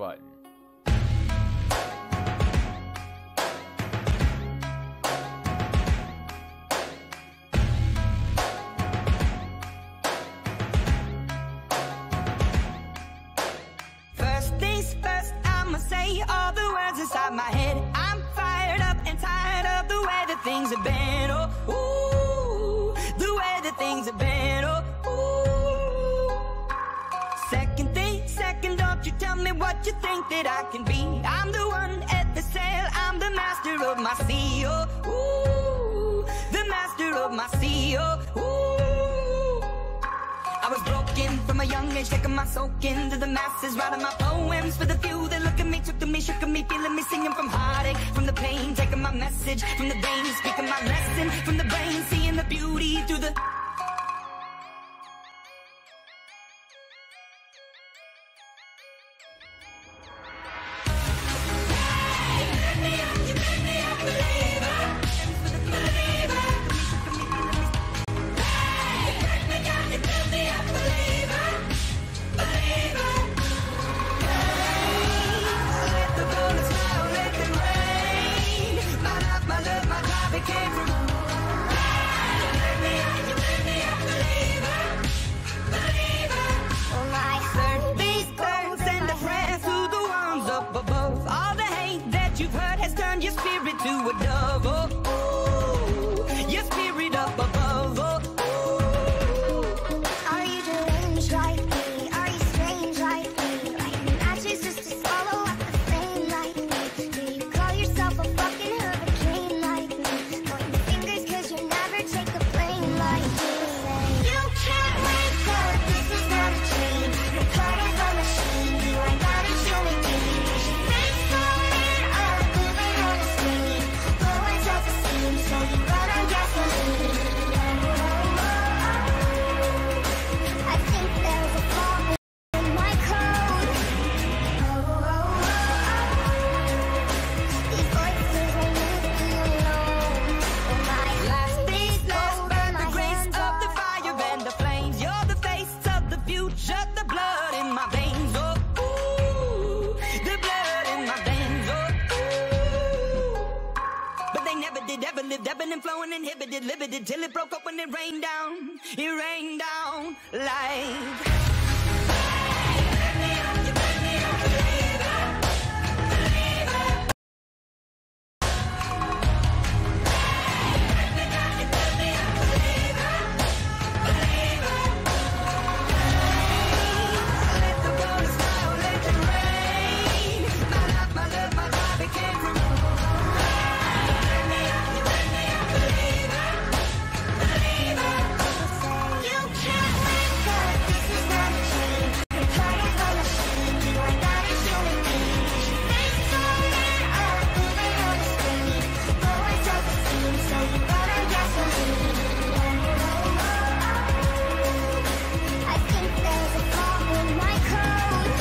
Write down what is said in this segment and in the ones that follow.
button. First things first, I'ma say all the words inside my head. I'm fired up and tired of the way that things have been. Oh, ooh, the way that things have been. Oh, ooh. Second, don't you tell me what you think that I can be. I'm the one at the sail, I'm the master of my sea. Oh, ooh, the master of my sea. Oh, ooh. I was broken from a young age, taking my soak into the masses, writing my poems for the few that look at me, took to me, shook at me, feeling me, singing from heartache, from the pain, taking my message from the veins, speaking my lesson from the brain, seeing the beauty through the... Your spirit to a dove, oh, ooh, your spirit up above, oh, ooh. Are you deranged like me? Are you strange like me? Lighting matches just to swallow up the flame like me? Do you call yourself a fucking hurricane like me? Pointing fingers cause you never take a plane like me. Say, you can't wake up, this is not a dream. You're part of a machine, you are not a human being. You should face the man up, moving on the screen. Always at the scene, so you run on gasoline. I think there's a flaw in my code. These voices won't leave me alone. My Last things heart last, is burn cold the and grace my of the hands fire and the flames. You're the face of the future, the blood in my veins, oh, ooh, the blood in my veins, oh, ooh. But they never did, ever lived, ebbing and flowing, inhibited, limited, till it broke up when it rained down like... You can't wake up, this is not a dream. You're part of a machine, you are not a human being. You should face the man up, moving on the screen. Always at the scene, so you run on gasoline. I think there's a flaw in my code.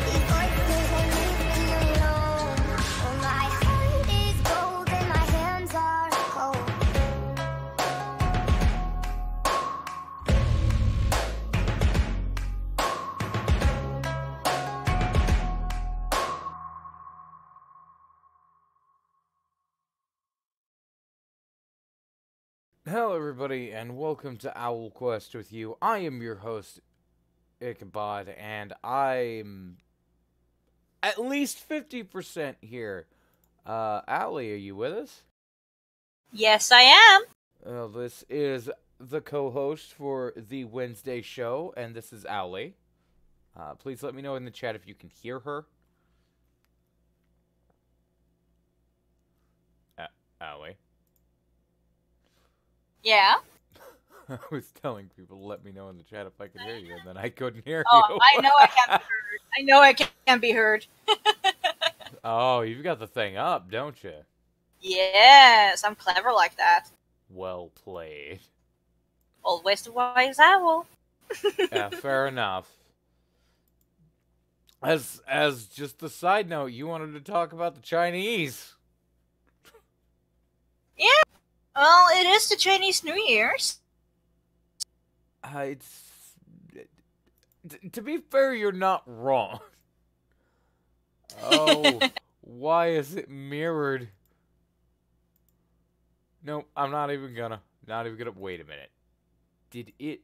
These voices won't leave me alone. Oh, my heart is gold and my hands are cold. Hello everybody, and welcome to Owl Quest with you. I am your host, Ichabod, and I'm at least 50% here. Allie, are you with us? Yes, I am. This is the co-host for the Wednesday show, and this is Allie. Please let me know in the chat if you can hear her. Allie. Yeah. I was telling people to let me know in the chat if I could hear you, and then I couldn't hear Oh, you. I know I can't be heard. I know I can't be heard. Oh, you've got the thing up, don't you? Yes, I'm clever like that. Well played. Always the wise owl. Yeah, fair enough. As just a side note, you wanted to talk about the Chinese. Yeah. Well, it is the Chinese New Year's. to be fair, you're not wrong. Oh, why is it mirrored? No, I'm not even gonna. Wait a minute. Did it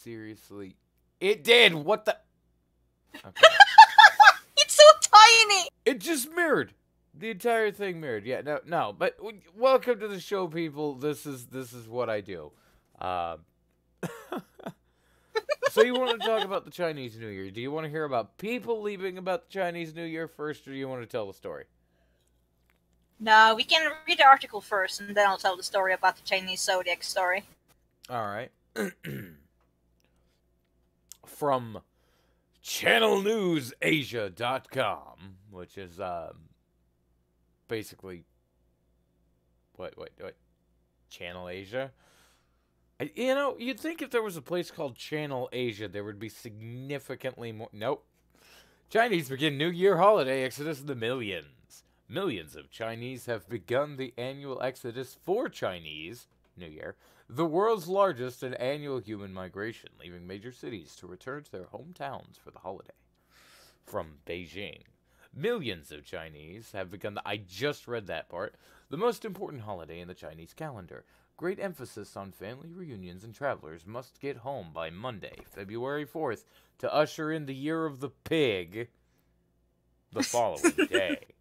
seriously? It did. What the? Okay. It's so tiny. It just mirrored. The entire thing mirrored. Yeah, no. But welcome to the show, people. This is what I do. So you want to talk about the Chinese New Year? Do you want to hear about people leaving about the Chinese New Year first, or do you want to tell the story? No, we can read the article first, and then I'll tell the story about the Chinese zodiac story. All right. From channelnewsasia.com, which is basically what Channel Asia. You know, you'd think if there was a place called Channel Asia, there would be significantly more. Nope. Chinese begin New Year holiday exodus in the millions. Millions of Chinese have begun the annual exodus for Chinese New Year, the world's largest and annual human migration, leaving major cities to return to their hometowns for the holiday. From Beijing, millions of Chinese have begun I just read that part. The most important holiday in the Chinese calendar. Great emphasis on family reunions, and travelers must get home by Monday, February 4th, to usher in the Year of the Pig the following day.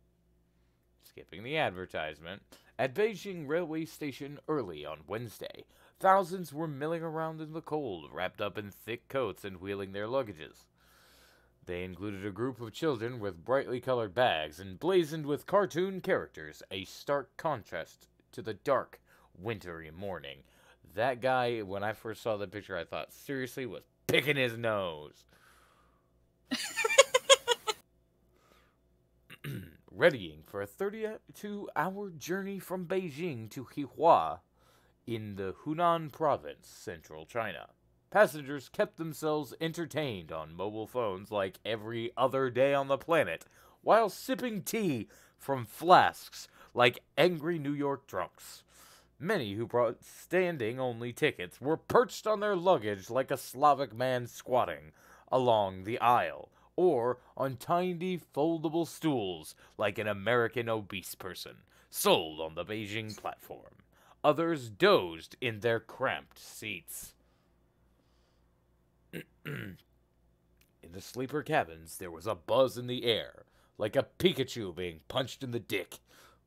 Skipping the advertisement. At Beijing Railway Station early on Wednesday, thousands were milling around in the cold, wrapped up in thick coats and wheeling their luggages. They included a group of children with brightly colored bags emblazoned with cartoon characters, a stark contrast to the dark, wintry morning. That guy, when I first saw the picture, I thought, seriously, was picking his nose. Readying for a 32-hour journey from Beijing to Hihua in the Hunan province, central China. Passengers kept themselves entertained on mobile phones like every other day on the planet, while sipping tea from flasks like angry New York drunks. Many who brought standing-only tickets were perched on their luggage like a Slavic man squatting along the aisle, or on tiny foldable stools like an American obese person, sold on the Beijing platform. Others dozed in their cramped seats. In the sleeper cabins, there was a buzz in the air, like a Pikachu being punched in the dick,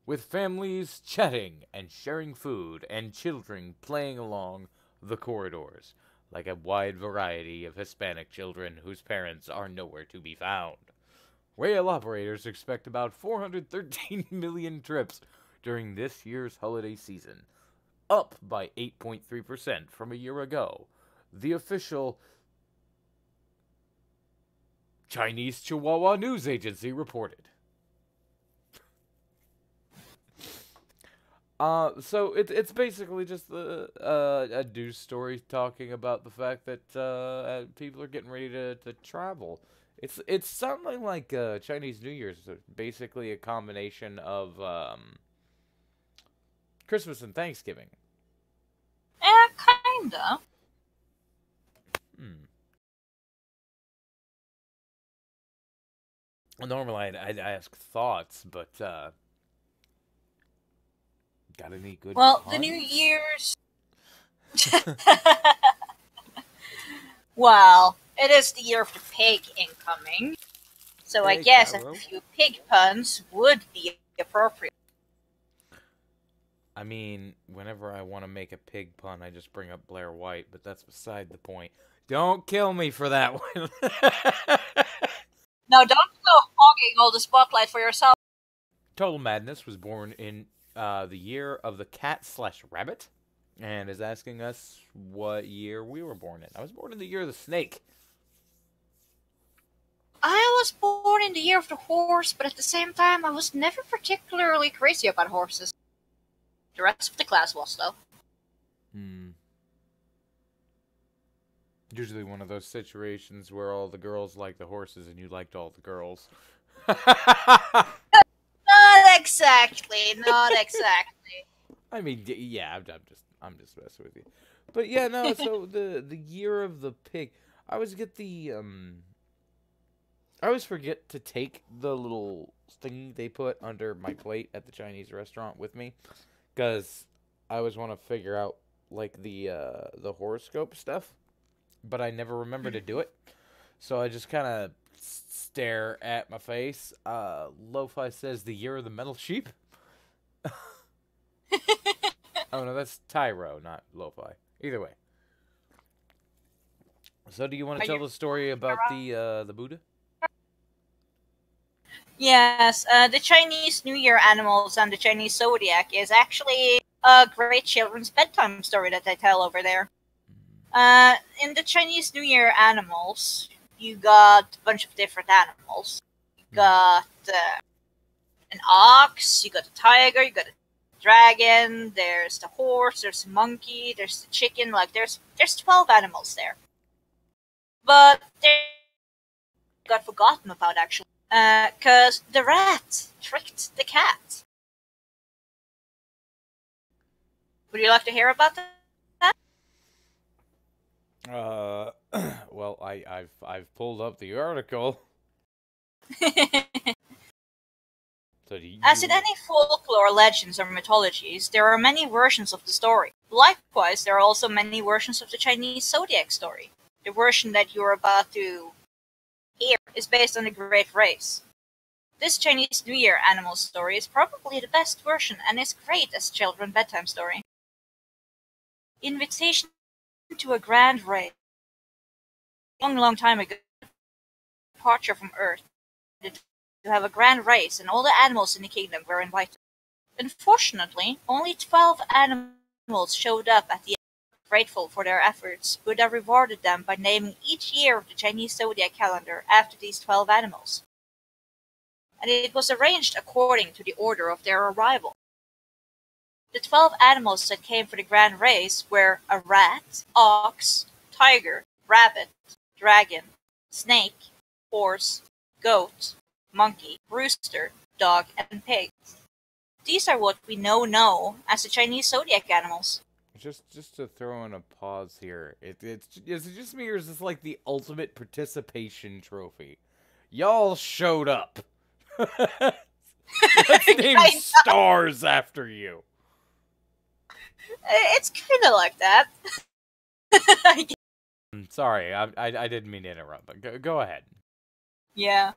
with families chatting and sharing food and children playing along the corridors, like a wide variety of Hispanic children whose parents are nowhere to be found. Rail operators expect about 413 million trips during this year's holiday season, up by 8.3% from a year ago. The official Chinese Chihuahua News Agency reported. So it's basically just a news story talking about the fact that people are getting ready to travel. It's something like Chinese New Year's, basically a combination of Christmas and Thanksgiving. Yeah, kinda. Well, normally I'd ask thoughts, but got any good? Well, puns? the New Year's. Well, it is the year of the pig incoming, so I Hey, guess Carol. a few pig puns would be appropriate. I mean, whenever I want to make a pig pun, I just bring up Blair White, but that's beside the point. Don't kill me for that one. Now, don't go hogging all the spotlight for yourself. Total Madness was born in the year of the cat/rabbit, and is asking us what year we were born in. I was born in the year of the snake. I was born in the year of the horse, but at the same time, I was never particularly crazy about horses. The rest of the class was, though. Usually one of those situations where all the girls like the horses and you liked all the girls. Not exactly. Not exactly. I mean, yeah, I'm just messing with you. But yeah, no. So the year of the pig. I always get the I always forget to take the little thingy they put under my plate at the Chinese restaurant with me, because I always want to figure out like the horoscope stuff, but I never remember to do it. So I just kind of stare at my face. Lo-Fi says the year of the metal sheep. Oh no, that's Tyro, not Lo-Fi. Either way. So do you want to tell the story about the Buddha? Yes, the Chinese New Year animals and the Chinese zodiac is actually a great children's bedtime story that I tell over there. In the Chinese New Year animals, you got a bunch of different animals. You got an ox, you got a tiger, you got a dragon, there's the horse, there's the monkey, there's the chicken, like there's 12 animals there. But they got forgotten about actually. Because the rat tricked the cat. Would you like to hear about that? Well, I've pulled up the article. So As in any folklore, legends, or mythologies, there are many versions of the story. Likewise, there are also many versions of the Chinese zodiac story. The version that you're about to hear is based on the Great Race. This Chinese New Year animal story is probably the best version and is great as a children's bedtime story. Invitation to a grand race. Long time ago, departure from Earth, to have a grand race, and all the animals in the kingdom were invited. Unfortunately, only 12 animals showed up at the end. Grateful for their efforts, Buddha rewarded them by naming each year of the Chinese zodiac calendar after these 12 animals. And it was arranged according to the order of their arrival. The 12 animals that came for the grand race were a rat, ox, tiger, rabbit, dragon, snake, horse, goat, monkey, rooster, dog, and pig. These are what we know as the Chinese zodiac animals. Just to throw in a pause here, is it just me, or is this like the ultimate participation trophy? Y'all showed up. Let's name stars after you. It's kind of like that. Sorry, I didn't mean to interrupt, but go ahead. Yeah.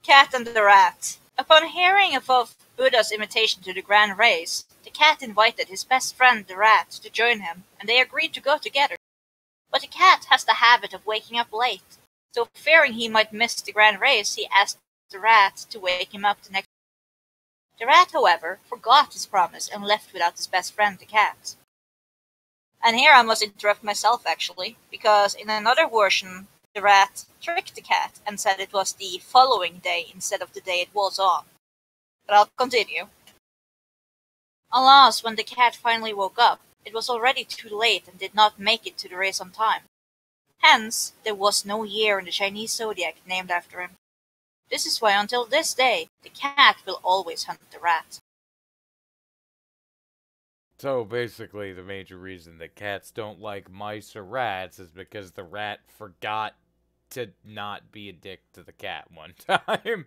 Cat and the Rat. Upon hearing of Buddha's invitation to the grand race, the cat invited his best friend the rat to join him, and they agreed to go together. But the cat has the habit of waking up late, so fearing he might miss the grand race, he asked the rat to wake him up the next day. The rat, however, forgot his promise and left without his best friend the cat. And here I must interrupt myself actually, because in another version, the rat tricked the cat and said it was the following day instead of the day it was on. But I'll continue. Alas, when the cat finally woke up, it was already too late and did not make it to the race on time. Hence, there was no year in the Chinese zodiac named after him. This is why until this day, the cat will always hunt the rat. So basically, the major reason that cats don't like mice or rats is because the rat forgot to not be a dick to the cat one time.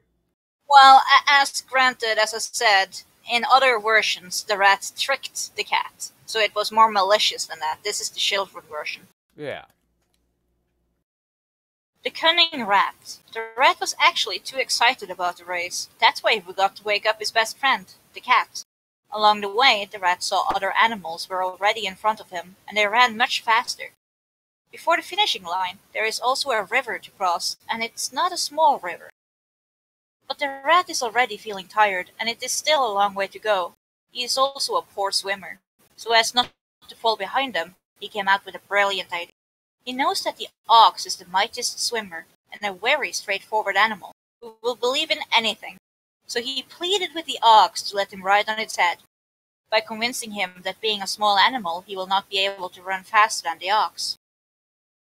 Well, as granted, as I said, in other versions, the rat tricked the cat, so it was more malicious than that. This is the children version. Yeah. The cunning rat. The rat was actually too excited about the race. That's why he forgot to wake up his best friend, the cat. Along the way, the rat saw other animals were already in front of him, and they ran much faster. Before the finishing line, there is also a river to cross, and it's not a small river. But the rat is already feeling tired, and it is still a long way to go. He is also a poor swimmer, so as not to fall behind them, he came out with a brilliant idea. He knows that the ox is the mightiest swimmer, and a very straightforward animal, who will believe in anything. So he pleaded with the ox to let him ride on its head, by convincing him that being a small animal, he will not be able to run faster than the ox.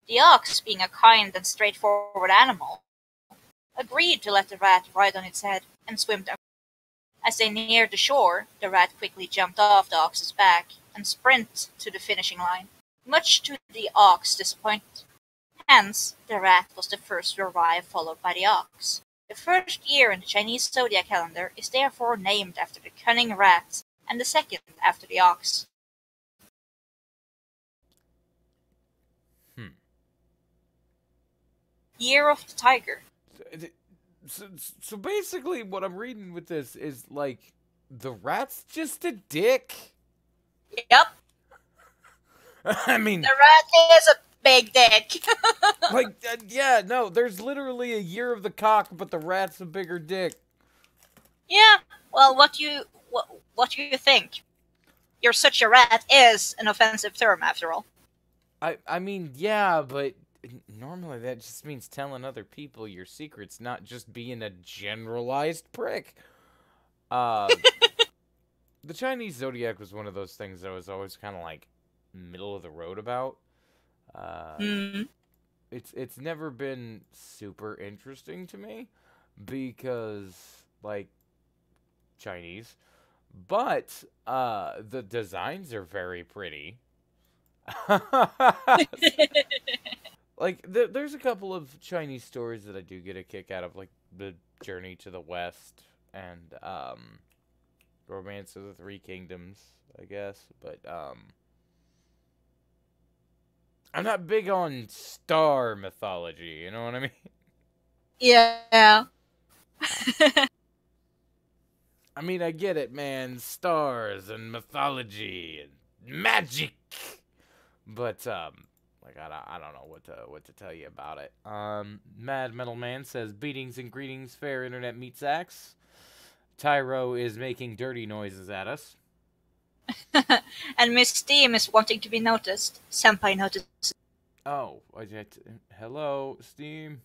The ox, being a kind and straightforward animal, agreed to let the rat ride on its head and swim down. As they neared the shore, the rat quickly jumped off the ox's back and sprinted to the finishing line, much to the ox's disappointment. Hence, the rat was the first to arrive, followed by the ox. The first year in the Chinese zodiac calendar is therefore named after the cunning rat, and the second after the ox. Year of the tiger. So basically, what I'm reading with this is like the rat's just a dick. Yep, I mean, the rat is a big dick. like, yeah, no, there's literally a year of the cock, but the rat's a bigger dick. Yeah, well, what do you think? You're such a rat is an offensive term, after all. I mean, yeah, but normally that just means telling other people your secrets, not just being a generalized prick. The Chinese zodiac was one of those things that I was always kind of like middle of the road about. It's never been super interesting to me because like Chinese, but the designs are very pretty. Like there's a couple of Chinese stories that I do get a kick out of, like the Journey to the West and Romance of the Three Kingdoms, I guess, but I'm not big on star mythology, you know what I mean? Yeah. I mean, I get it, man, stars and mythology and magic, but like I don't know what to tell you about it. Mad Metal Man says beatings and greetings, fair internet meat sacks. Tyro is making dirty noises at us. And Miss Steam is wanting to be noticed. Senpai notices. Oh, hello, Steam.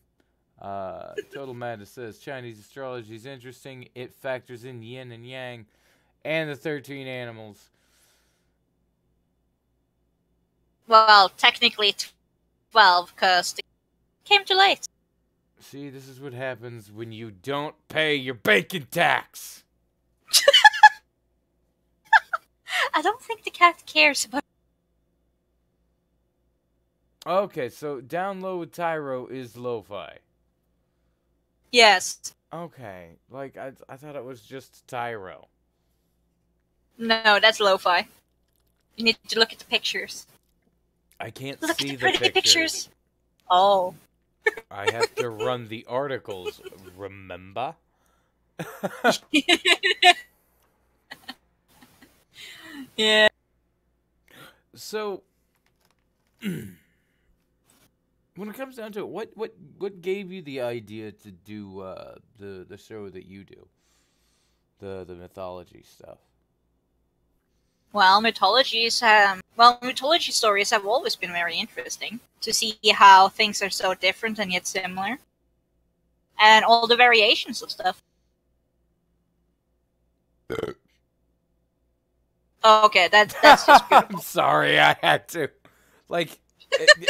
Total Madness says Chinese astrology is interesting. It factors in yin and yang and the 13 animals. Well, technically 12, because they came too late. See, this is what happens when you don't pay your bacon tax. I don't think the cat cares about. Okay, so download Tyro is lo-fi. Yes. Okay, like I thought it was just Tyro. No, that's lo-fi. You need to look at the pictures. I can't Look see at the the pretty pictures. pictures. Oh. I have to run the articles, remember? Yeah. So, when it comes down to it, what gave you the idea to do the show that you do, the mythology stuff? Well, mythology stories have always been very interesting to see how things are so different and yet similar, and all the variations of stuff. Okay, that's just beautiful. I'm sorry, I had to, like,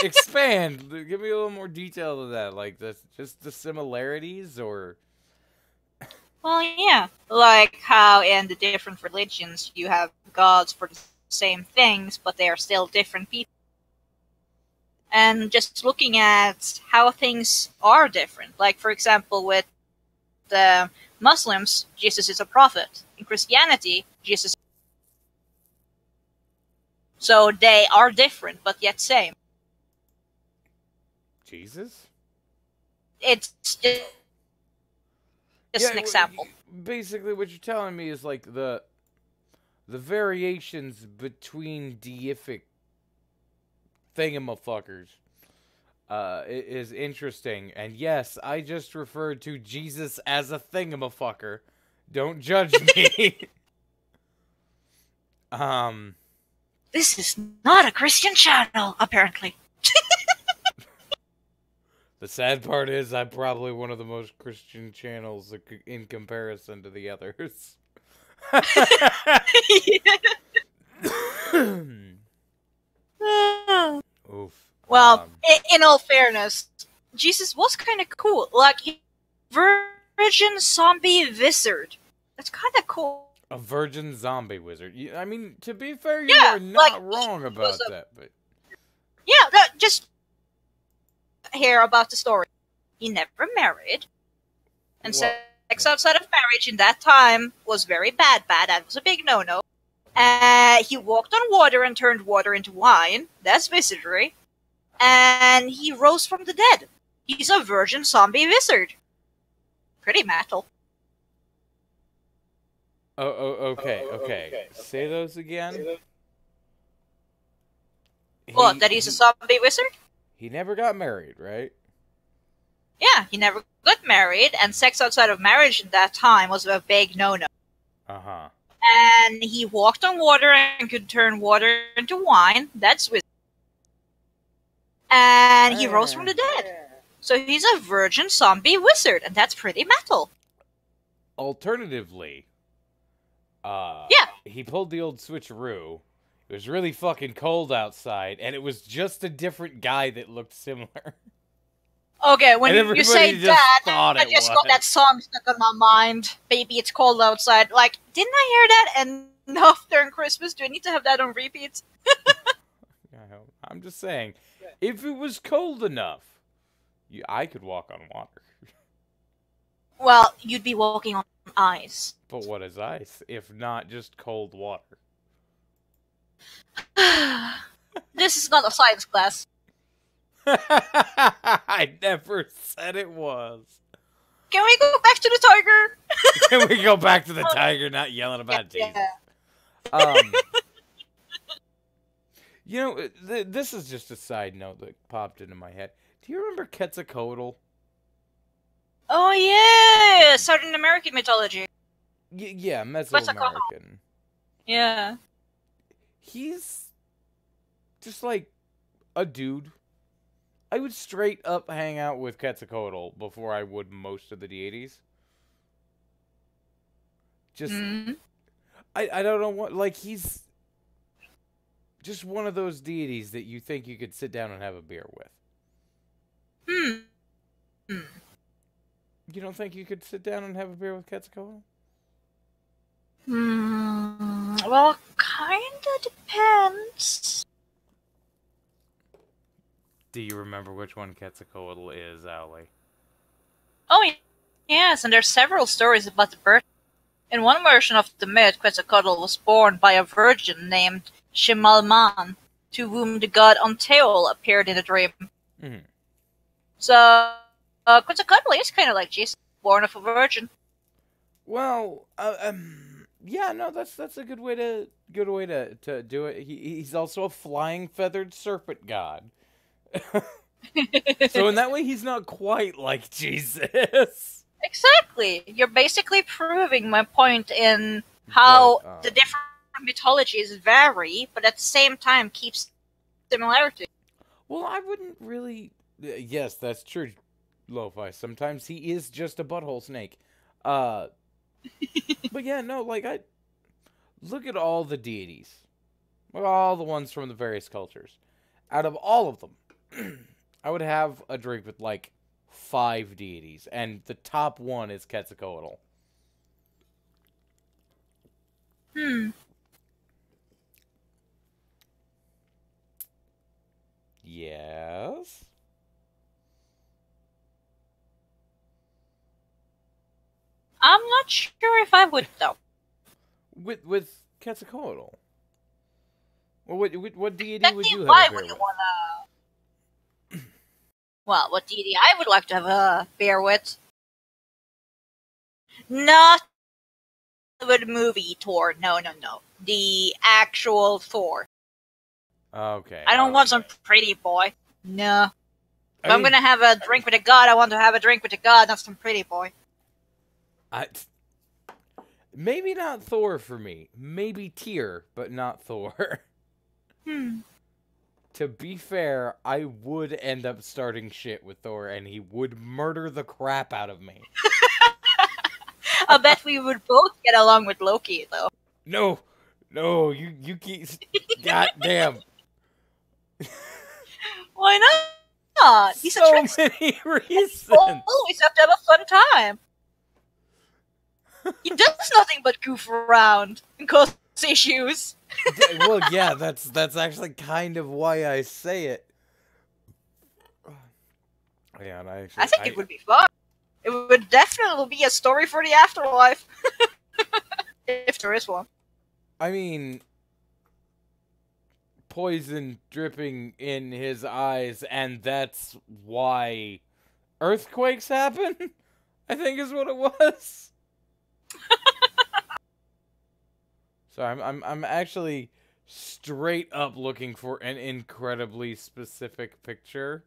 expand. Give me a little more detail to that. Like, just the similarities, or Well, yeah, like how in the different religions you have gods for the same things, but they are still different people. And just looking at how things are different. Like, for example, with the Muslims, Jesus is a prophet. In Christianity, Jesus. So they are different, but yet same. Jesus? It's just an example. Basically, what you're telling me is like the variations between deific thingamafuckers is interesting. And yes, I just referred to Jesus as a thingamafucker. Don't judge me. This is not a Christian channel, apparently. The sad part is I'm probably one of the most Christian channels in comparison to the others. Oof. Well, in all fairness, Jesus was kind of cool. Like, virgin zombie wizard. That's kind of cool. A virgin zombie wizard. I mean, to be fair, you Yeah, are not like, wrong he about was a- that, but Yeah, that just here about the story. He never married. And Well, sex outside of marriage in that time was very bad. That was a big no-no. He walked on water and turned water into wine. That's wizardry. And he rose from the dead. He's a virgin zombie wizard. Pretty metal. Okay. Say those again. What, that he's a zombie wizard? He never got married, right? Yeah, he never got married, and sex outside of marriage in that time was a big no-no. Uh-huh. And he walked on water and could turn water into wine. That's wizard. And he rose from the dead. So he's a virgin zombie wizard, and that's pretty metal. Alternatively, Yeah. he pulled the old switcheroo. It was really fucking cold outside, and it was just a different guy that looked similar. Okay, when And you say everybody just that, thought I it just got was. that song stuck on my mind. Baby, it's cold outside. Like, didn't I hear that enough during Christmas? Do I need to have that on repeat? I'm just saying, if it was cold enough, I could walk on water. Well, you'd be walking on ice. But what is ice, if not just cold water? This is not a science class. I never said it was. Can we go back to the tiger? Can we go back to the tiger not yelling about Jesus? Yeah. You know, this is just a side note that popped into my head. Do you remember Quetzalcoatl? Oh yeah, Southern American mythology. Yeah, Quetzalcoatl. Mesoamerican. Yeah. He's just like a dude. I would straight up hang out with Quetzalcoatl before I would most of the deities. Just, Mhm. I don't know what, like, he's just one of those deities that you think you could sit down and have a beer with. You don't think you could sit down and have a beer with Quetzalcoatl? Well, kinda depends. Do you remember which one Quetzalcoatl is, Owly? Oh, yes, and there's several stories about the birth. In one version of the myth, Quetzalcoatl was born by a virgin named Shimalman, to whom the god Onteol appeared in a dream. Mhm. So, Quetzalcoatl is kind of like Jesus, born of a virgin. Well, yeah, no, that's a good way to do it. He's also a flying feathered serpent god. So in that way, he's not quite like Jesus. Exactly. You're basically proving my point in how But, the different mythologies vary, but at the same time keeps similarity. Well, I wouldn't really. Yes, that's true, Lo-Fi. Sometimes he is just a butthole snake. But yeah, no, like I look at all the deities, all the ones from the various cultures. Out of all of them, I would have a drink with like 5 deities, and the top one is Quetzalcoatl. Yes. I'm not sure if I would, though. With Quetzalcoatl. Well, what deity would Exactly you have why a beer would you with? wanna... Well, what deity I would like to have a beer with? Not the movie Thor. No. The actual Thor. Okay. I don't want some pretty boy. No. If I'm mean, gonna have a drink with a god, I want to have a drink with a god, not some pretty boy. Maybe not Thor for me. Maybe Tyr, but not Thor. To be fair, I would end up starting shit with Thor, and he would murder the crap out of me. I bet we would both get along with Loki, though. No, you keep. God damn. Why not? He's a So trickster. many reasons. Always have to have a fun time. He does nothing but goof around and cause issues. Well, yeah, that's actually kind of why I say it. Yeah, and I think it would be fun. It would definitely be a story for the afterlife. If there is one. I mean, poison dripping in his eyes, and that's why earthquakes happen? I think is what it was. So I'm actually straight up looking for an incredibly specific picture.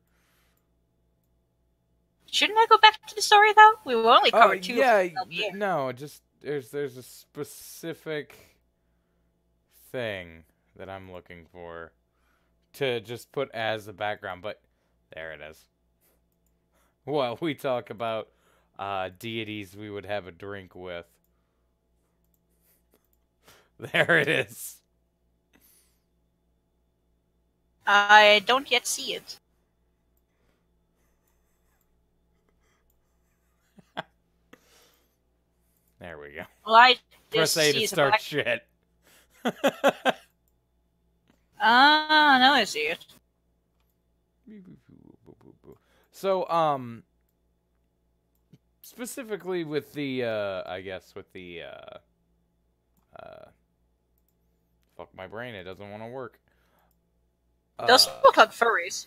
Shouldn't I go back to the story though? We will only cover two. Yeah, of them here. no, just there's a specific thing that I'm looking for to just put as the background, but there it is. Well, we talk about deities we would have a drink with. There it is. I don't yet see it. There we go. Well, I Press just A see to it's a start black. shit. Ah, now I see it. So, specifically with the, I guess with the, fuck my brain, it doesn't want to work. Those look like furries.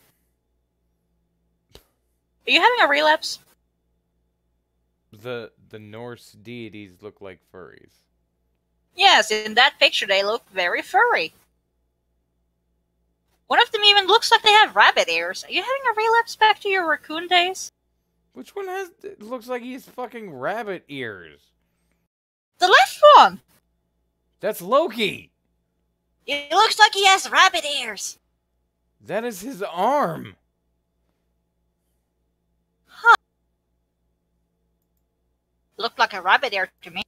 Are you having a relapse? The Norse deities look like furries. Yes, in that picture they look very furry. One of them even looks like they have rabbit ears. Are you having a relapse back to your raccoon days? Which one has, it looks like he has fucking rabbit ears? The left one! That's Loki! It looks like he has rabbit ears. That is his arm! Looked like a rabbit ear to me.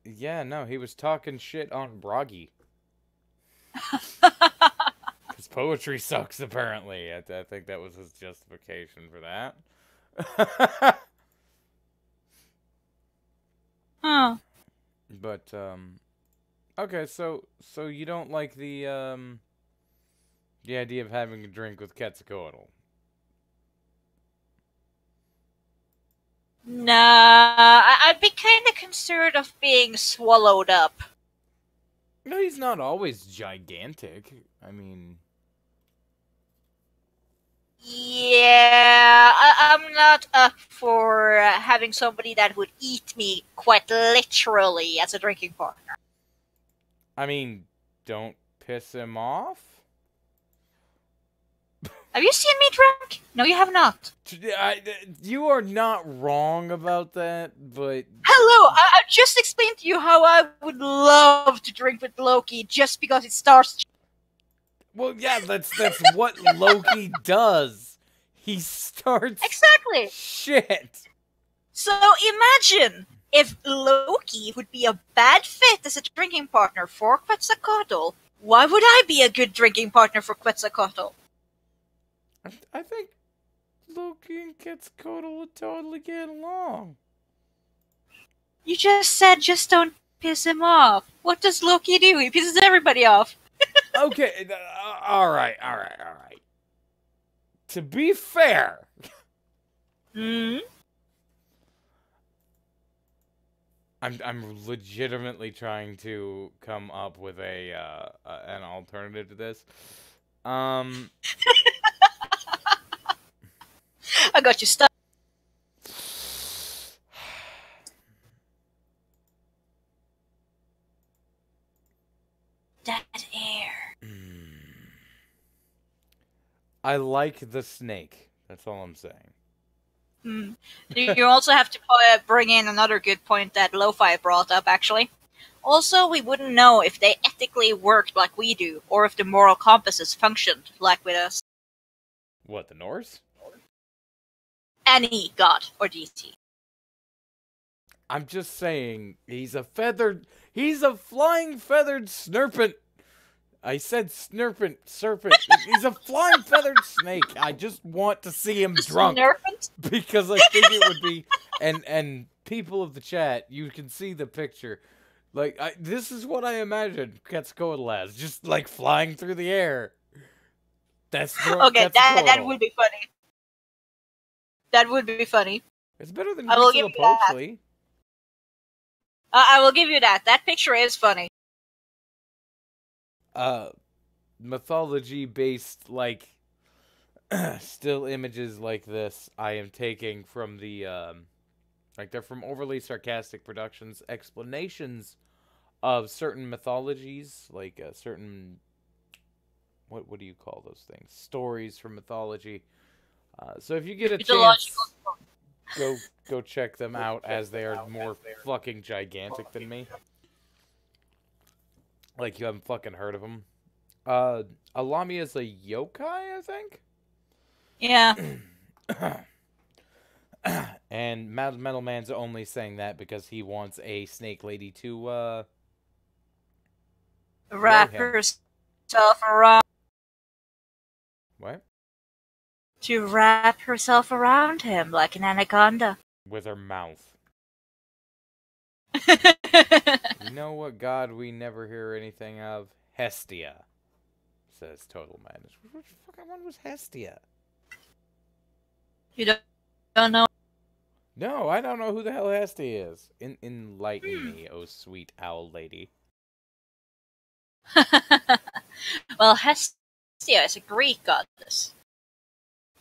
Yeah, no, he was talking shit on Bragi. His poetry sucks, apparently. I think that was his justification for that. Huh. But, okay, so you don't like the idea of having a drink with Quetzalcoatl? Nah, I'd be kind of concerned of being swallowed up. No, he's not always gigantic. I mean... Yeah, I'm not up for having somebody that would eat me quite literally as a drinking partner. I mean, don't piss him off? Have you seen me drink? No, you have not. You are not wrong about that, but... Hello, I just explained to you how I would love to drink with Loki just because it starts. Well, yeah, that's what Loki does. He starts Exactly. shit. So imagine if Loki would be a bad fit as a drinking partner for Quetzalcoatl. Why would I be a good drinking partner for Quetzalcoatl? I think Loki and Quetzalcoatl would totally get along. You just said just don't piss him off. What does Loki do? He pisses everybody off. Okay, all right. To be fair, Hmm? I'm legitimately trying to come up with an alternative to this. I got you stuck. That air. I like the snake. That's all I'm saying. Hmm. You also have to bring in another good point that Lo-Fi brought up, actually. Also, we wouldn't know if they ethically worked like we do, or if the moral compasses functioned like with us. What, the Norse? Any god or deity. I'm just saying, he's a flying feathered snurpent. I said snurpent, serpent. He's a flying feathered snake. I just want to see him drunk. Snurpent? Because I think it would be, and people of the chat, you can see the picture. Like, this is what I imagined Quetzalcoatl as, just like flying through the air. That's Okay, that would be funny. That would be funny. It's better than I will give you that. Huitzilopochtli. I will give you that. That picture is funny. Mythology-based, like, still images like this I am taking from the, like, they're from Overly Sarcastic Productions explanations of certain mythologies, like, certain, what do you call those things? Stories from mythology. So if you get a chance, go check them out, as they are more fucking gigantic than me. Like, you haven't fucking heard of them. Alami is a yokai, I think? Yeah. And Metal Man's only saying that because he wants a snake lady to, wrap herself around. What? To wrap herself around him like an anaconda. With her mouth. You know what god we never hear anything of? Hestia, says Total Madness. Which fucking one was Hestia? You don't know? No, I don't know who the hell Hestia is. Enlighten me, oh sweet owl lady. Well, Hestia is a Greek goddess.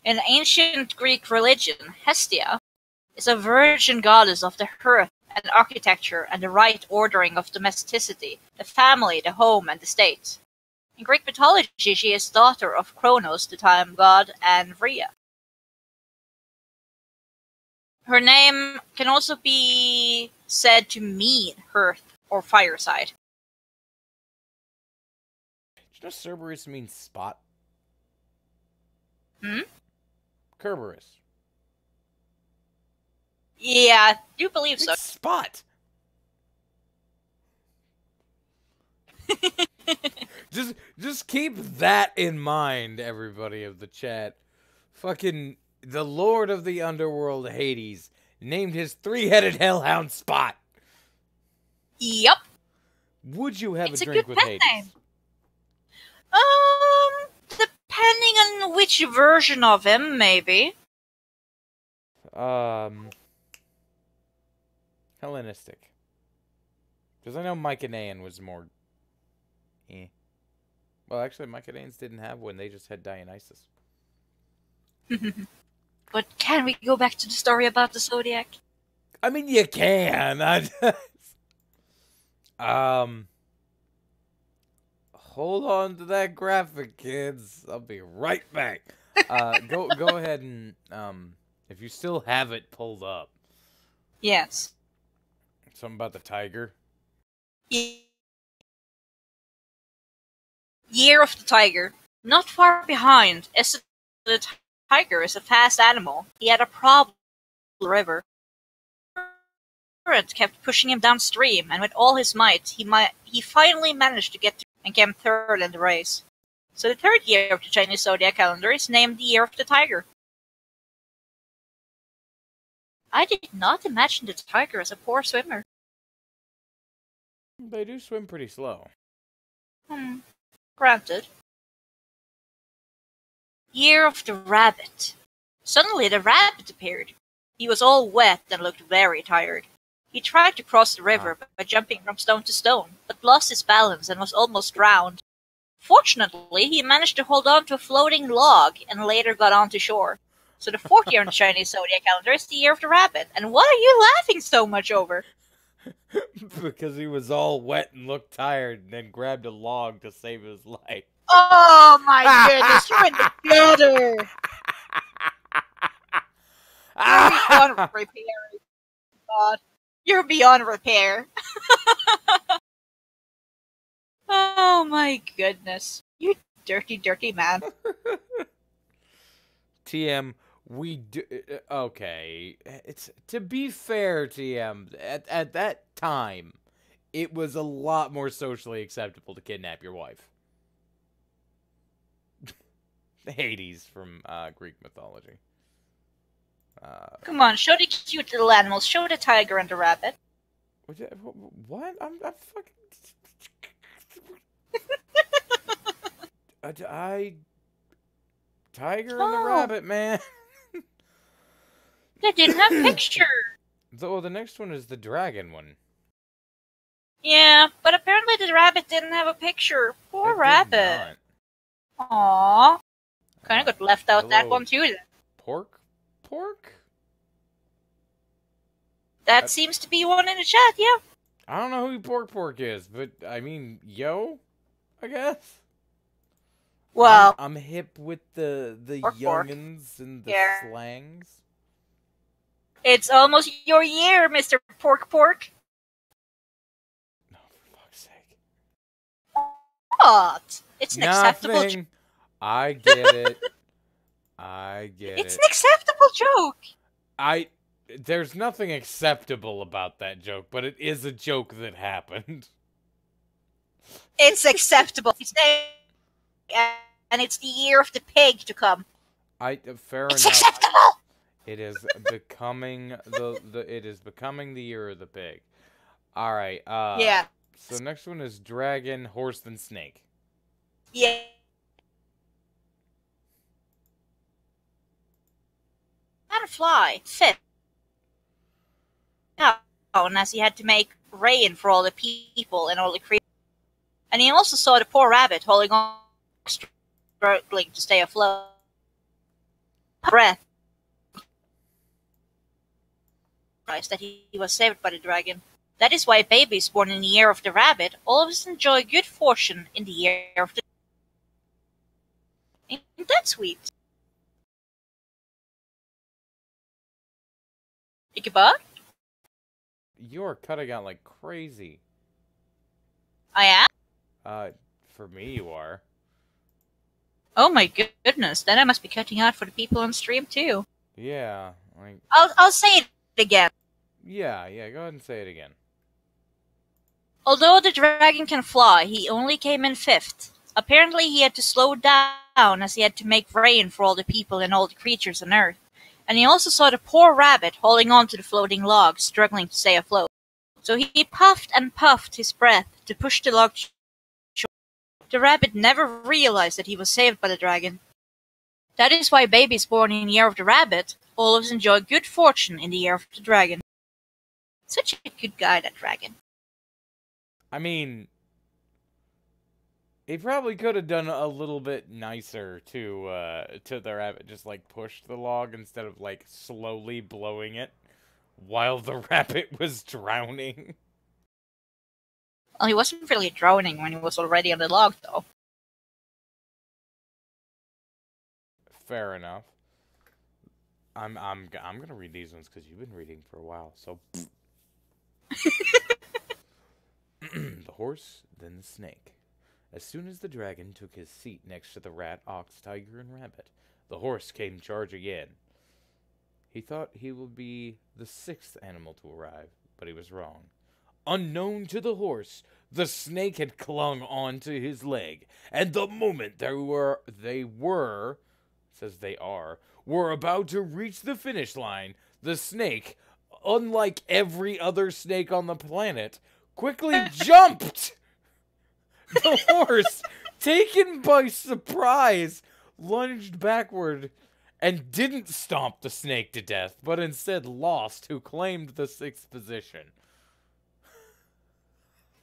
In ancient Greek religion, Hestia is a virgin goddess of the hearth and architecture and the right ordering of domesticity, the family, the home, and the state. In Greek mythology, she is daughter of Kronos, the time god, and Rhea. Her name can also be said to mean hearth or fireside. Did you know Cerberus means spot? Hmm? Kerberos. Yeah, I do believe so. It's spot. just keep that in mind, everybody of the chat. Fucking the Lord of the Underworld, Hades, named his three-headed hellhound Spot. Yep. Would you have It's a a drink good with pet Hades? name. Depending on which version of him, maybe. Hellenistic. Because I know Mycenaean was more... eh. Well, actually, Mycenaeans didn't have one. They just had Dionysus. But can we go back to the story about the Zodiac? I mean, you can. Hold on to that graphic, kids. I'll be right back. Go ahead and, if you still have it pulled up. Yes. Something about the tiger. Year of the Tiger. Not far behind, as the tiger is a fast animal. He had a problem with the river. The current kept pushing him downstream, and with all his might, he finally managed to get through and came third in the race. So the third year of the Chinese zodiac calendar is named the Year of the Tiger. I did not imagine the tiger as a poor swimmer. They do swim pretty slow. Granted. Year of the Rabbit. Suddenly the rabbit appeared. He was all wet and looked very tired. He tried to cross the river by jumping from stone to stone, but lost his balance and was almost drowned. Fortunately, he managed to hold on to a floating log and later got onto shore. So the fourth year in the Chinese zodiac calendar is the Year of the Rabbit. And what are you laughing so much over? Because he was all wet and looked tired and then grabbed a log to save his life. Oh my goodness, you're in the gutter! You're beyond repair. God. You're beyond repair. Oh my goodness. You dirty, dirty man. TM, we do... okay. It's, to be fair, TM, at that time, it was a lot more socially acceptable to kidnap your wife. Hades from Greek mythology. Come on, show the cute little animals. Show the tiger and the rabbit. What? I'm fucking. Tiger and the Oh. rabbit, man. They didn't have picture. The next one is the dragon one. Yeah, but apparently the rabbit didn't have a picture. Poor It did rabbit. not. Aww. Kind of got left out that Hello. one too then. Pork? That seems to be one in the chat, yeah. I don't know who Pork is, but I mean, yo, I guess. Well, I'm hip with the Pork. youngins and the Yeah. slangs. it's almost your year, Mr. Pork. No, for fuck's sake. What? It's an acceptable joke. Nothing. I get it. I get It's it. an acceptable joke. There's nothing acceptable about that joke, but it is a joke that happened. It's acceptable. And it's the year of the pig to come. Fair It's enough. acceptable. It is becoming it is becoming the year of the pig. All right. Yeah. So next one is dragon, horse, then snake. Yeah. Had a fly. Fit. And as he had to make rain for all the people and all the creatures. And he also saw the poor rabbit holding on, struggling to stay afloat. Breath. That he was saved by the dragon. That is why babies born in the year of the rabbit always enjoy good fortune in the year of the. Ain't that sweet? Ichabod? You're cutting out like crazy. I am? For me you are. Oh my goodness, then I must be cutting out for the people on stream too. Yeah, like I'll say it again. yeah, go ahead and say it again. Although the dragon can fly, he only came in 5th. Apparently he had to slow down as he had to make rain for all the people and all the creatures on Earth. And he also saw the poor rabbit holding on to the floating log, struggling to stay afloat. So he puffed and puffed his breath to push the log to shore. The rabbit never realized that he was saved by the dragon. That is why babies born in the year of the rabbit always enjoy good fortune in the year of the dragon. Such a good guy, that dragon. I mean, he probably could have done a little bit nicer to the rabbit, just like pushed the log instead of like slowly blowing it while the rabbit was drowning. Well, he wasn't really drowning when he was already on the log, though. Fair enough. I'm gonna read these ones because you've been reading for a while. So, the horse, then the snake. As soon as the dragon took his seat next to the rat, ox, tiger, and rabbit, the horse came charging in. He thought he would be the 6th animal to arrive, but he was wrong. Unknown to the horse, the snake had clung onto his leg, and the moment were about to reach the finish line, the snake, unlike every other snake on the planet, quickly jumped. The horse, taken by surprise, lunged backward and didn't stomp the snake to death, but instead lost, who claimed the 6th position.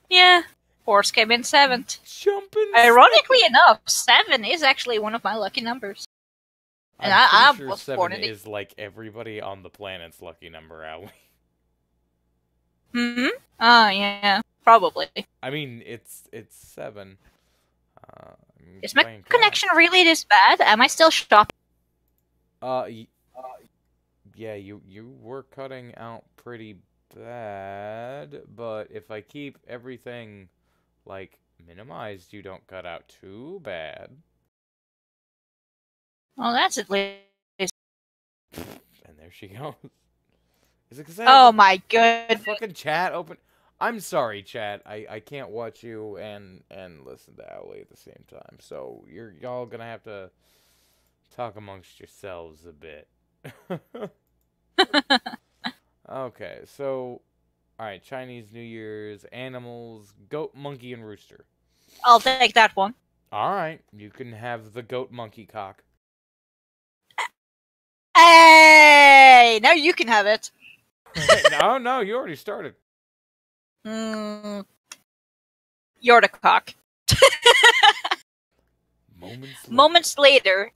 Yeah, horse came in 7th. Jumping. Ironically enough, 7 is actually one of my lucky numbers. And I I'm pretty sure was 7 born in is like everybody on the planet's lucky number, Allie. Hmm? Oh, yeah, probably. I mean, it's 7. Is my connection really this bad? Am I still shopping? Yeah, you were cutting out pretty bad, but if I keep everything, like, minimized, you don't cut out too bad. Well, that's at least. And there she goes. Is it because Oh my goodness. fucking chat open? I'm sorry, chat. I can't watch you and listen to Owly at the same time. So y'all gonna have to talk amongst yourselves a bit. Okay, so Alright, Chinese New Year's, animals, goat, monkey, and rooster. I'll take that one. Alright, you can have the goat monkey cock. Hey! Now you can have it. No, you already started. You're the cock. Moments later.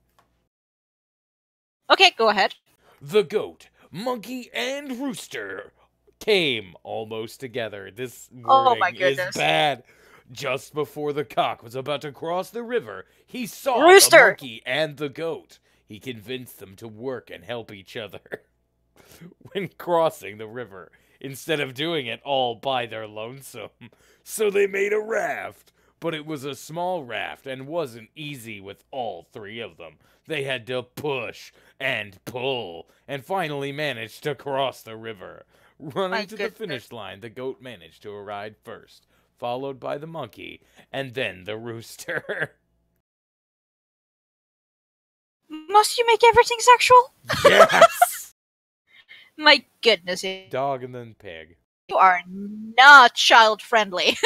Okay, go ahead. The goat, monkey, and rooster came almost together. This Oh my wording is goodness. bad. Just before the cock was about to cross the river, he saw the Rooster! monkey and the goat. He convinced them to work and help each other when crossing the river, instead of doing it all by their lonesome. So they made a raft, but it was a small raft and wasn't easy with all three of them. They had to push and pull, and finally managed to cross the river. Running My to the goodness. finish line, the goat managed to arrive first, followed by the monkey, and then the rooster. Must you make everything sexual? Yes! My goodness, you Dog and then pig. are not child friendly.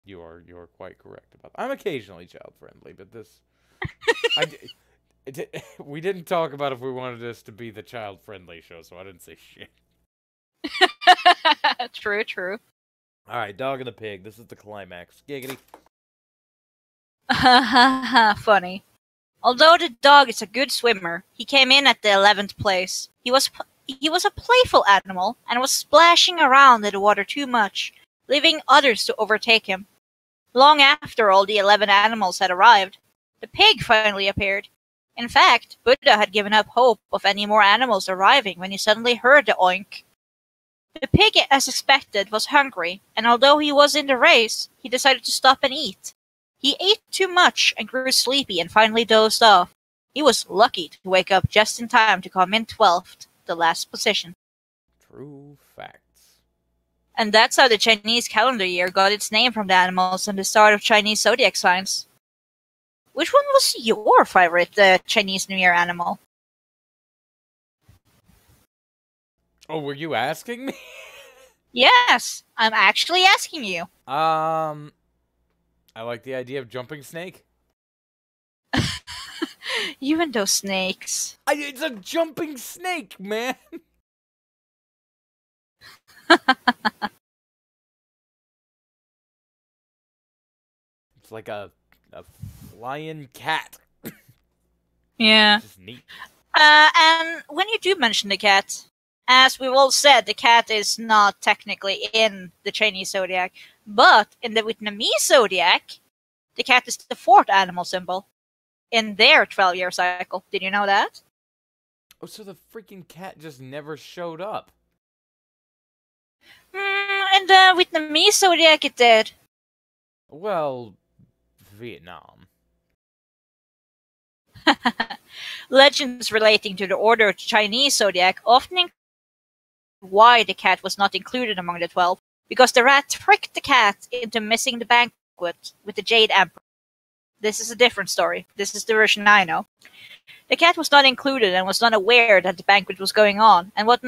You're quite correct about that. I'm occasionally child friendly, but this we didn't talk about if we wanted this to be the child friendly show, so I didn't say shit. True, true. All right, dog and the pig. This is the climax. Giggity. Funny. Although the dog is a good swimmer, he came in at the 11th place. He was a playful animal and was splashing around in the water too much, leaving others to overtake him. Long after all the 11 animals had arrived, the pig finally appeared. In fact, Buddha had given up hope of any more animals arriving when he suddenly heard the oink. The pig, as expected, was hungry, and although he was in the race, he decided to stop and eat. He ate too much and grew sleepy and finally dozed off. He was lucky to wake up just in time to come in 12th, the last position. True facts. And that's how the Chinese calendar year got its name from the animals and the start of Chinese zodiac signs. Which one was your favorite Chinese New Year animal? Oh, were you asking me? Yes, I'm actually asking you. I like the idea of jumping snake. You and those snakes. It's a jumping snake, man. It's like a flying cat. Yeah. Just neat. And when you do mention the cat, as we've all said, the cat is not technically in the Chinese zodiac, but in the Vietnamese zodiac, the cat is the fourth animal symbol in their 12-year cycle. Did you know that? Oh, so the freaking cat just never showed up. In the Vietnamese zodiac, it did. Well, Vietnam. Legends relating to the order of the Chinese zodiac often include why the cat was not included among the 12, because the rat tricked the cat into missing the banquet with the Jade Emperor. This is a different story. This is the version I know. The cat was not included and was not aware that the banquet was going on, and was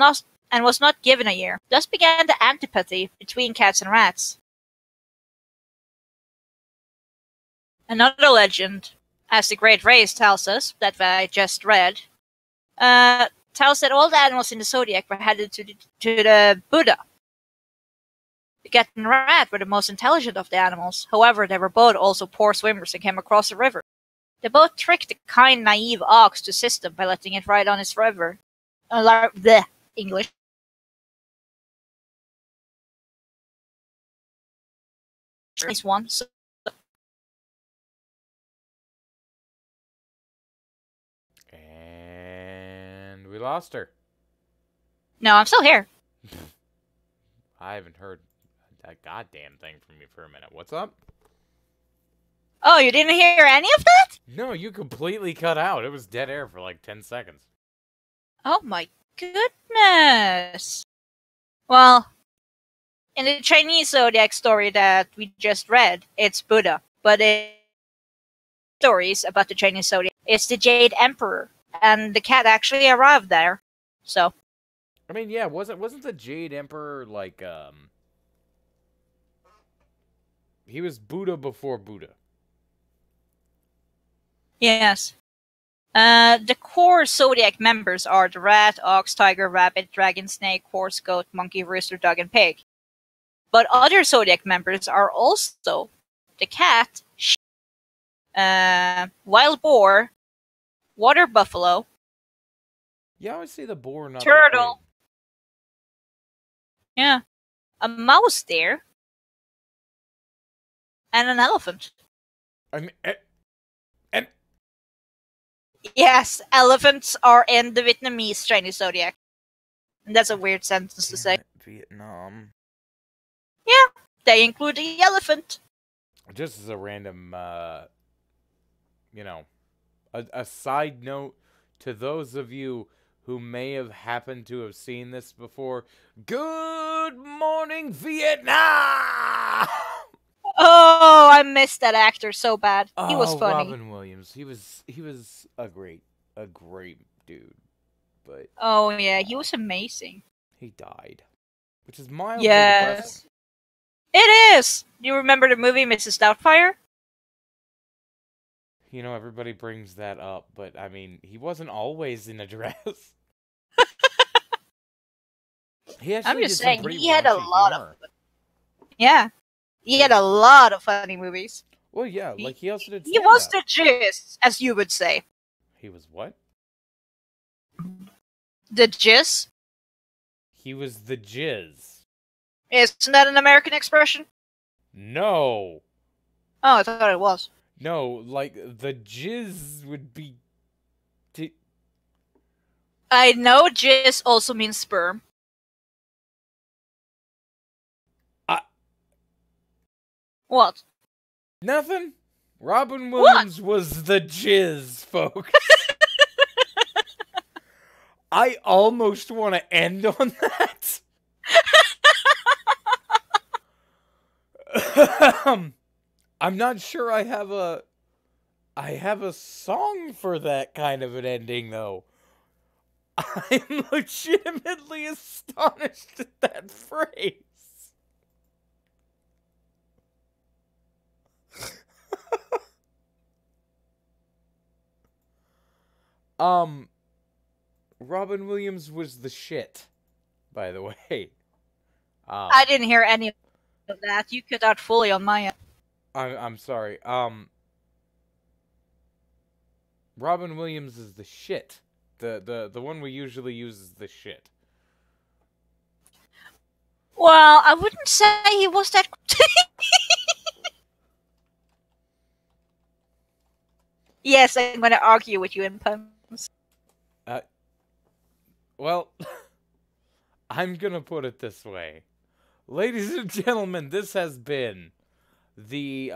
not given a year. Thus began the antipathy between cats and rats. Another legend, as the Great Race tells us, that I just read, tells that all the animals in the zodiac were headed to the Buddha. The cat and rat were the most intelligent of the animals. However, they were both also poor swimmers and came across the river. They both tricked the kind, naive ox to assist them by letting it ride on its river. The English. Nice one. So, And we lost her. no, I'm still here. I haven't heard a goddamn thing from you for a minute. What's up? Oh, you didn't hear any of that? No, you completely cut out. It was dead air for like 10 seconds. Oh my goodness. Well, in the Chinese zodiac story that we just read, it's Buddha. But in stories about the Chinese zodiac, it's the Jade Emperor. And the cat actually arrived there. So, I mean, yeah, wasn't the Jade Emperor like he was Buddha before Buddha? Yes. The core Zodiac members are the rat, ox, tiger, rabbit, dragon, snake, horse, goat, monkey, rooster, dog, and pig. But other Zodiac members are also the cat, wild boar, water buffalo, Yeah, I always see the boar, not turtle, yeah, a mouse deer, and an elephant. the pig. I mean, and Yes, elephants are in the Vietnamese Chinese Zodiac. And that's a weird sentence to say. damn it, Vietnam. They include the elephant. Just as a random, you know, a side note to those of you who may have happened to have seen this before. Good morning, Vietnam! Oh, I missed that actor so bad. He was funny. Robin Williams. He was a great dude, but Oh yeah, he was amazing. he died, which is mildly depressing. Yes. It is! Do you remember the movie Mrs. Doubtfire? You know, everybody brings that up, but I mean, he wasn't always in a dress. He actually I'm just did some saying, pretty he had a raunchy lot humor. of... Yeah. He had a lot of funny movies. Well, yeah, like he also did. He was stand-up. the gist, as you would say. He was what? The gist? He was the jizz. Isn't that an American expression? No, Oh, I thought it was. no, like the jizz would be. I know jizz also means sperm. What? Nothing. Robin Williams was the jizz, folks. I almost want to end on that. I'm not sure I have a song for that kind of an ending though. I'm legitimately astonished at that phrase. Robin Williams was the shit, by the way. I didn't hear any of that. You cut out fully on my end. I'm sorry. Robin Williams is the shit. The one we usually use is the shit. Well, I wouldn't say he was that. Yes, I'm going to argue with you in puns. Well, I'm gonna put it this way. Ladies and gentlemen, this has been the,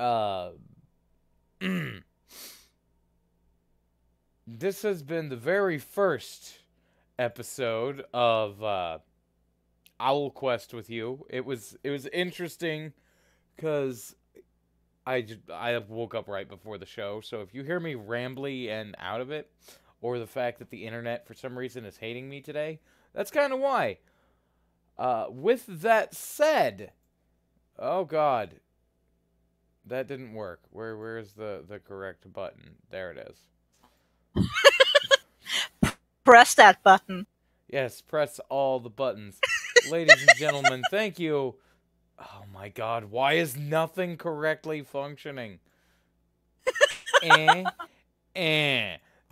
this has been the very first episode of, Owl Quest with you. It was interesting, because I woke up right before the show, so if you hear me rambly and out of it, or the fact that the internet for some reason is hating me today, that's kind of why. With that said, oh god, that didn't work. Where's the correct button? There it is. Press that button. Yes, press all the buttons. Ladies and gentlemen, thank you. Oh my god, why is nothing correctly functioning?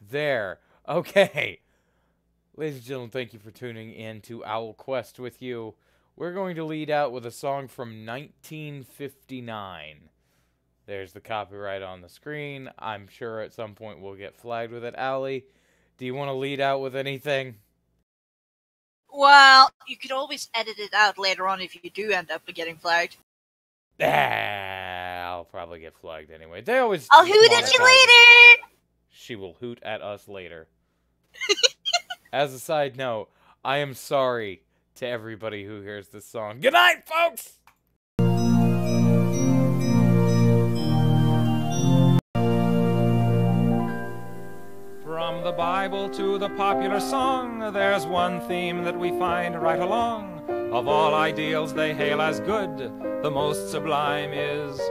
There. Okay. Ladies and gentlemen, thank you for tuning in to Owl Quest with you. We're going to lead out with a song from 1959. There's the copyright on the screen. I'm sure at some point we'll get flagged with it. Allie, do you want to lead out with anything? Well, you could always edit it out later on if you do end up getting flagged. I'll probably get flagged anyway. They always. I'll hoot at you monetize- later! She will hoot at us later. As a side note, I am sorry to everybody who hears this song. Good night, folks! From the Bible to the popular song, there's one theme that we find right along. Of all ideals they hail as good, the most sublime is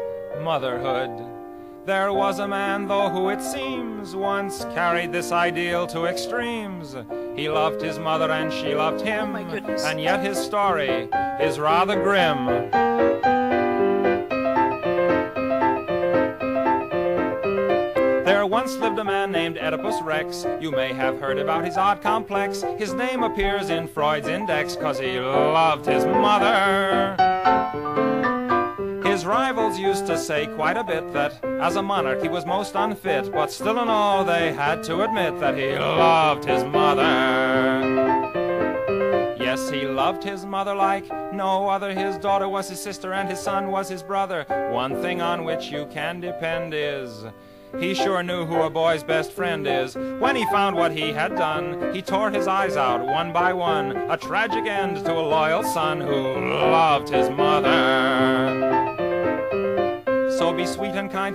motherhood. There was a man, though, who it seems once carried this ideal to extremes. He loved his mother and she loved him, Oh my goodness. and yet his story is rather grim. There once lived a man named Oedipus Rex. You may have heard about his odd complex. His name appears in Freud's index 'cause he loved his mother. His rivals used to say quite a bit that as a monarch he was most unfit, but still in all they had to admit that he loved his mother. Yes, he loved his mother like no other. His daughter was his sister and his son was his brother. One thing on which you can depend is he sure knew who a boy's best friend is. When he found what he had done, he tore his eyes out one by one. A tragic end to a loyal son who loved his mother. So be sweet and kind